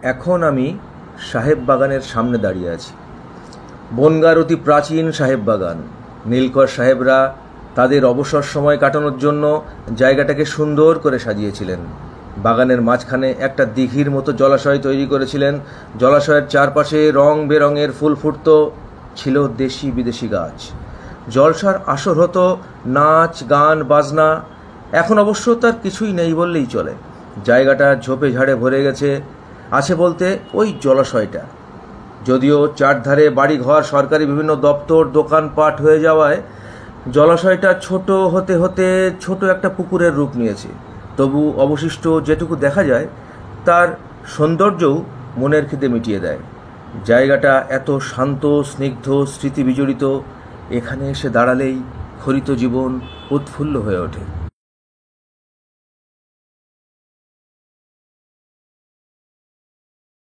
এখন আমি সাহেব বাগানের সামনে দাঁড়িয়ে আছি। বনগাঁর অতি প্রাচীন সাহেব বাগান। নীলকর সাহেবরা তাদের অবসর সময় কাটানোর জন্য জায়গাটাকে সুন্দর করে সাজিয়েছিলেন। বাগানের মাঝখানে একটা দিঘির মতো জলাশয় তৈরি করেছিলেন। জলাশয়ের চারপাশে রং বেরঙের ফুল ফুটত, ছিল দেশি বিদেশি গাছ। জলসার আসর হতো, নাচ গান বাজনা। এখন অবশ্য তার কিছুই নেই বললেই চলে। জায়গাটা ঝোপে ঝাড়ে ভরে গেছে। আছে বলতে ওই জলাশয়টা। যদিও চারধারে বাড়িঘর, সরকারি বিভিন্ন দপ্তর, দোকানপাট হয়ে যাওয়ায় জলাশয়টা ছোট হতে হতে ছোট একটা পুকুরের রূপ নিয়েছে। তবু অবশিষ্ট যেটুকু দেখা যায় তার সৌন্দর্যও মনের খিদে মিটিয়ে দেয়। জায়গাটা এত শান্ত, স্নিগ্ধ, স্মৃতি বিজড়িত। এখানে এসে দাঁড়ালেই হরিত জীবন উৎফুল্ল হয়ে ওঠে।